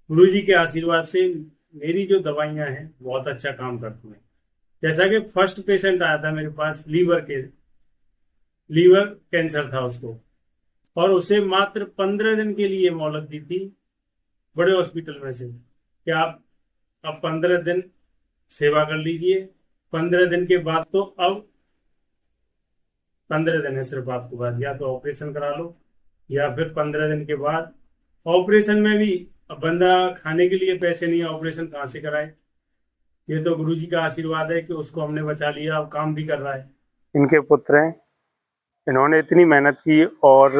गुरुजी के आशीर्वाद से मेरी जो दवाइयां हैं बहुत अच्छा काम करती हैं। जैसा कि फर्स्ट पेशेंट आया था मेरे पास, लीवर कैंसर था उसको, और उसे मात्र 15 दिन के लिए मोहलत दी थी बड़े हॉस्पिटल में से कि आप अब 15 दिन सेवा कर लीजिए। 15 दिन के बाद तो अब 15 दिन है सिर्फ आपके पास, या तो ऑपरेशन करा लो या फिर 15 दिन के बाद ऑपरेशन में भी। अब बंदा खाने के लिए पैसे नहीं है, ऑपरेशन कहाँ से कराए। ये तो गुरुजी का आशीर्वाद है कि उसको हमने बचा लिया, अब काम भी कर रहा है। इनके पुत्र हैं, इन्होंने इतनी मेहनत की। और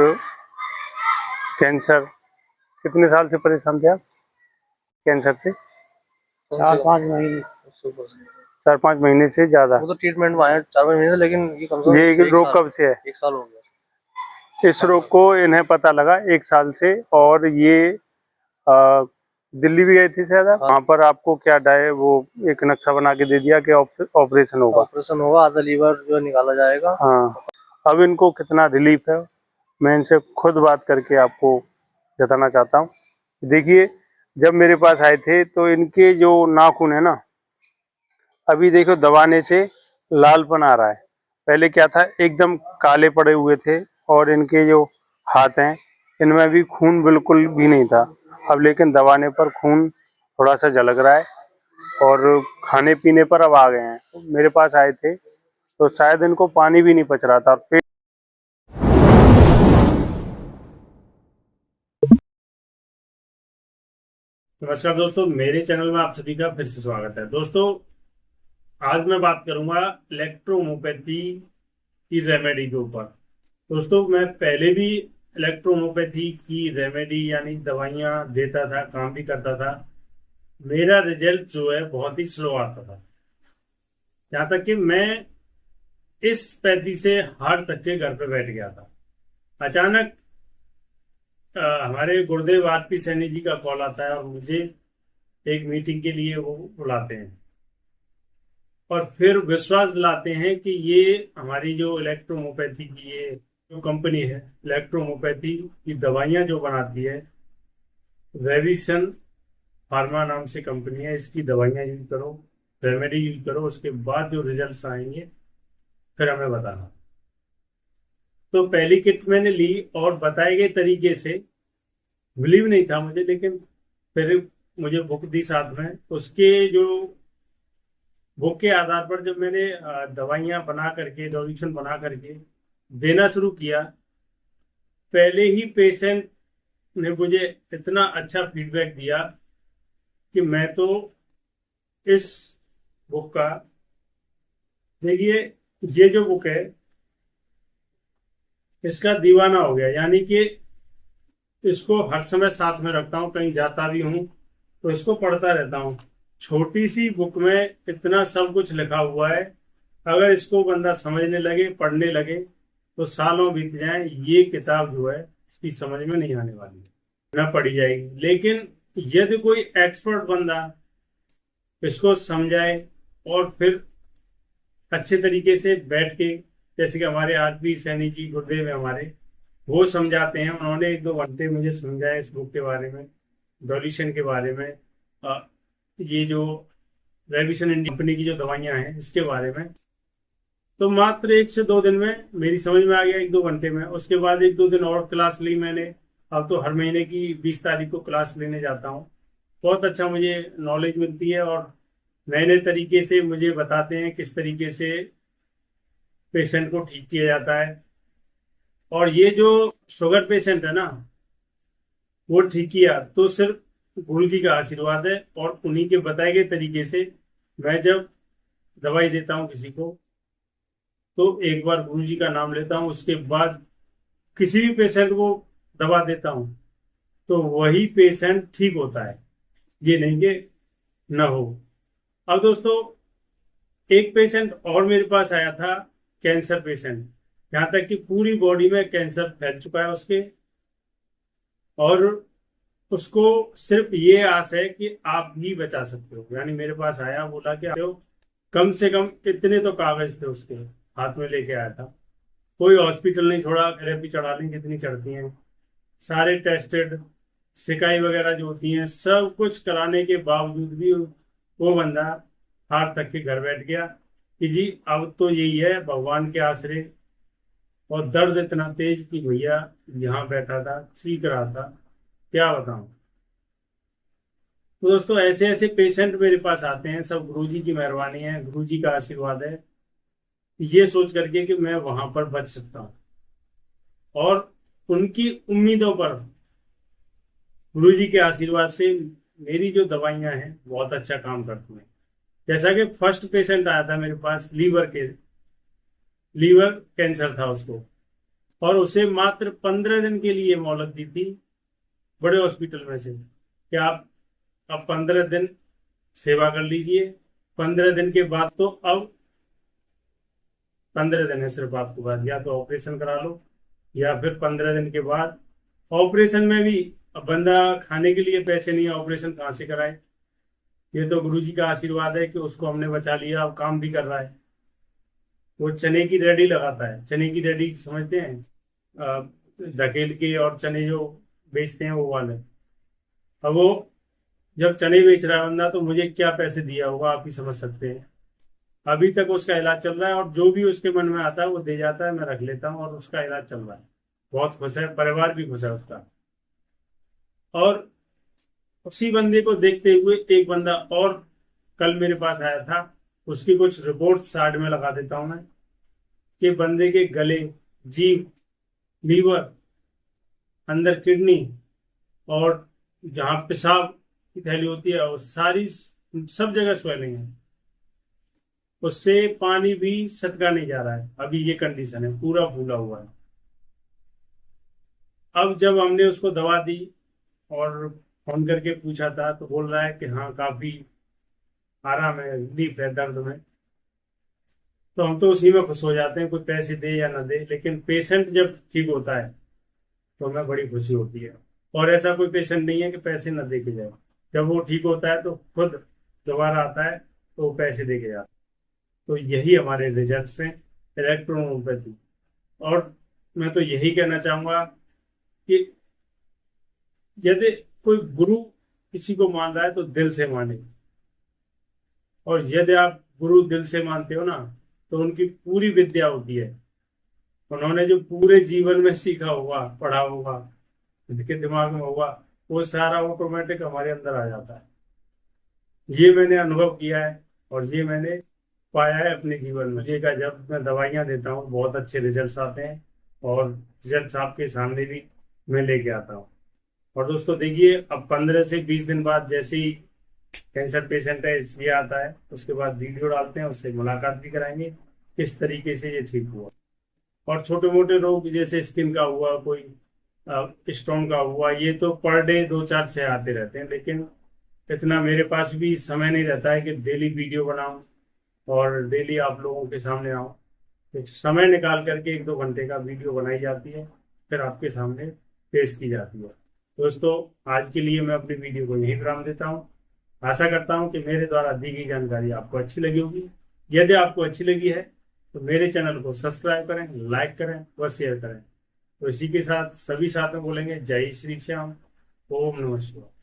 कैंसर कितने साल से परेशान थे आप कैंसर से? 4-5 महीने। 4-5 महीने से ज्यादा। वो तो ट्रीटमेंट में आया 4-5 महीने से, लेकिन ये कम से कम ये रोग कब से है? 1 साल हो गया। इस रोग को इन्हें पता लगा 1 साल से। और ये दिल्ली भी गए थे शायद आप? वहाँ पर आपको क्या वो एक नक्शा बना के दे दिया कि ऑपरेशन होगा। ऑपरेशन होगा, आधा लीवर जो निकाला जाएगा। हाँ, अब इनको कितना रिलीफ है मैं इनसे खुद बात करके आपको जताना चाहता हूँ। देखिए, जब मेरे पास आए थे तो इनके जो नाखून है ना, अभी देखो दबाने से लालपन आ रहा है। पहले क्या था, एकदम काले पड़े हुए थे। और इनके जो हाथ हैं इनमें भी खून बिल्कुल भी नहीं था। अब लेकिन दबाने पर खून थोड़ा सा झलक रहा है और खाने पीने पर अब आ गए हैं। मेरे पास आए थे तो शायद इनको पानी भी नहीं पच रहा था और पेट। नमस्कार दोस्तों, मेरे चैनल में आप सभी का फिर से स्वागत है। दोस्तों, आज मैं बात करूंगा इलेक्ट्रोहोम्योपैथी की रेमेडी के ऊपर। दोस्तों, मैं पहले भी इलेक्ट्रोहोम्योपैथी की रेमेडी यानी दवाइयाँ देता था, काम भी करता था। मेरा रिजल्ट जो है बहुत ही स्लो आता था, यहाँ तक कि मैं इस पैथी से हार्ट तक के घर पे बैठ गया था। अचानक हमारे गुरुदेव आरपी सैनी जी का कॉल आता है और मुझे एक मीटिंग के लिए वो बुलाते हैं और फिर विश्वास दिलाते हैं कि ये हमारी जो इलेक्ट्रोहोम्योपैथी की ये जो कंपनी है, इलेक्ट्रोहोम्योपैथी की दवाइयाँ जो बनाती है, रेविसन फार्मा नाम से कंपनी है, इसकी दवाइयाँ यूज करो, रेमेडी यूज करो, उसके बाद जो रिजल्ट्स आएंगे फिर हमें बताना। तो पहली किट मैंने ली और बताए गए तरीके से, बिलीव नहीं था मुझे, लेकिन फिर मुझे बुक दी साथ में। उसके जो बुक के आधार पर जब मैंने दवाइयाँ बना करके, सॉल्यूशन बना करके देना शुरू किया, पहले ही पेशेंट ने मुझे इतना अच्छा फीडबैक दिया कि मैं तो इस बुक का, देखिए ये जो बुक है इसका दीवाना हो गया। यानी कि इसको हर समय साथ में रखता हूँ, कहीं जाता भी हूँ तो इसको पढ़ता रहता हूँ। छोटी सी बुक में इतना सब कुछ लिखा हुआ है, अगर इसको बंदा समझने लगे, पढ़ने लगे तो सालों बीत जाए, ये किताब जो है इसकी समझ में नहीं आने वाली है, न पढ़ी जाएगी। लेकिन यदि कोई एक्सपर्ट बंदा इसको समझाए और फिर अच्छे तरीके से बैठ के, जैसे कि हमारे आरपी सैनी जी गुरुदेव है हमारे, वो समझाते हैं। उन्होंने 1-2 घंटे मुझे समझाया इस बुक के बारे में, सॉल्यूशन के बारे में, ये जो रेविसन इंडिया कंपनी की जो दवाइयाँ हैं इसके बारे में। तो मात्र 1 से 2 दिन में मेरी समझ में आ गया, 1-2 घंटे में। उसके बाद 1-2 दिन और क्लास ली मैंने। अब तो हर महीने की 20 तारीख को क्लास लेने जाता हूँ। बहुत अच्छा मुझे नॉलेज मिलती है और नए नए तरीके से मुझे बताते हैं किस तरीके से पेशेंट को ठीक किया जाता है। और ये जो शुगर पेशेंट है ना, वो ठीक किया तो सिर्फ गुरु जी का आशीर्वाद है। और उन्हीं के बताए गए तरीके से मैं जब दवाई देता हूँ किसी को, तो एक बार गुरु जी का नाम लेता हूँ, उसके बाद किसी भी पेशेंट को दवा देता हूँ तो वही पेशेंट ठीक होता है, ये नहीं कि न हो। अब दोस्तों, एक पेशेंट और मेरे पास आया था, कैंसर पेशेंट। यहाँ तक कि पूरी बॉडी में कैंसर फैल चुका है उसके, और उसको सिर्फ ये आस है कि आप भी बचा सकते हो। यानी मेरे पास आया, बोला कि आते हो, कम से कम इतने तो कागज थे उसके हाथ में लेके आया था। कोई हॉस्पिटल नहीं छोड़ा, थेरेपी चढ़ा ली जितनी चढ़ती हैं, सारे टेस्टेड, सिकाई वगैरह जो होती हैं, सब कुछ कराने के बावजूद भी वो बंदा हार तक के घर बैठ गया कि जी अब तो यही है, भगवान के आसरे। और दर्द इतना तेज कि भैया यहाँ बैठा था, चीख रहा था, क्या बताऊं। तो दोस्तों ऐसे ऐसे पेशेंट मेरे पास आते हैं, सब गुरुजी की मेहरबानी है, गुरुजी का आशीर्वाद है, ये सोच करके कि मैं वहां पर बच सकता हूँ। और उनकी उम्मीदों पर गुरुजी के आशीर्वाद से मेरी जो दवाइयां हैं बहुत अच्छा काम करती हैं। जैसा कि फर्स्ट पेशेंट आया था मेरे पास, लीवर कैंसर था उसको, और उसे मात्र 15 दिन के लिए मोहलत दी थी बड़े हॉस्पिटल में से कि आप अब 15 दिन सेवा कर लीजिए। 15 दिन के बाद तो अब 15 दिन है सिर्फ आपके पास, या तो ऑपरेशन करा लो या फिर 15 दिन के बाद ऑपरेशन में भी अब बंदा खाने के लिए पैसे नहीं है, ऑपरेशन कहाँ से कराए। ये तो गुरुजी का आशीर्वाद है कि उसको हमने बचा लिया, अब काम भी कर रहा है। वो चने की रेडी लगाता है, चने की रेडी समझते हैं, ढकेल के और चने जो बेचते हैं वो वाले। अब वो जब चने बेच रहा है बंदा, तो मुझे क्या पैसे दिया होगा आप ही समझ सकते हैं। अभी तक उसका इलाज चल रहा है, और जो भी उसके मन में आता है वो दे जाता है, मैं रख लेता हूँ, और उसका इलाज चल रहा है। बहुत खुश है, परिवार भी खुश है उसका। और उसी बंदे को देखते हुए एक बंदा और कल मेरे पास आया था, उसकी कुछ रिपोर्ट साइड में लगा देता हूं मैं, कि बंदे के गले, जीभ, लीवर, अंदर किडनी, और जहां पेशाब की थैली होती है, वो सारी सब जगह स्वेलिंग है। उससे पानी भी सटका नहीं जा रहा है, अभी ये कंडीशन है, पूरा फूला हुआ है। अब जब हमने उसको दवा दी और फोन करके पूछा था, तो बोल रहा है कि हाँ काफी आराम है, रिलीफ है दर्द में। तो हम तो उसी में खुश हो जाते हैं, कोई पैसे दे या ना दे, लेकिन पेशेंट जब ठीक होता है तो हमें बड़ी खुशी होती है। और ऐसा कोई पेशेंट नहीं है कि पैसे ना दे के जाए, जब वो ठीक होता है तो खुद दोबारा आता है तो वो पैसे दे के जाता है। तो यही हमारे रिजल्ट्स हैं इलेक्ट्रोहोम्योपैथी। और मैं तो यही कहना चाहूंगा कि यदि कोई गुरु किसी को मान रहा है तो दिल से माने, और यदि आप गुरु दिल से मानते हो ना, तो उनकी पूरी विद्या होती है। उन्होंने जो पूरे जीवन में सीखा होगा, पढ़ा होगा, उनके दिमाग में होगा, वो सारा ऑटोमेटिक हमारे अंदर आ जाता है। ये मैंने अनुभव किया है, और ये मैंने पाया है अपने जीवन में। ये का जब मैं दवाइयाँ देता हूँ बहुत अच्छे रिजल्ट्स आते हैं, और रिजल्ट्स आपके सामने भी मैं लेके आता हूँ। और दोस्तों देखिए, अब 15 से 20 दिन बाद जैसे ही कैंसर पेशेंट है ये आता है, उसके बाद वीडियो डालते हैं, उससे मुलाकात भी कराएंगे किस तरीके से ये ठीक हुआ। और छोटे मोटे रोग जैसे स्किन का हुआ, कोई स्टोन का हुआ, ये तो पर डे 2 4 6 आते रहते हैं, लेकिन इतना मेरे पास भी समय नहीं रहता है कि डेली वीडियो बनाऊं और डेली आप लोगों के सामने आऊं। तो समय निकाल करके 1 2 घंटे का वीडियो बनाई जाती है, फिर आपके सामने पेश की जाती है। दोस्तों आज के लिए मैं अपनी वीडियो को यहीं विराम देता हूँ। आशा करता हूँ कि मेरे द्वारा दी गई जानकारी आपको अच्छी लगी होगी। यदि आपको अच्छी लगी है तो मेरे चैनल को सब्सक्राइब करें, लाइक करें व शेयर करें। तो इसी के साथ सभी साथ में बोलेंगे जय श्री श्याम, ओम नमः शिवाय।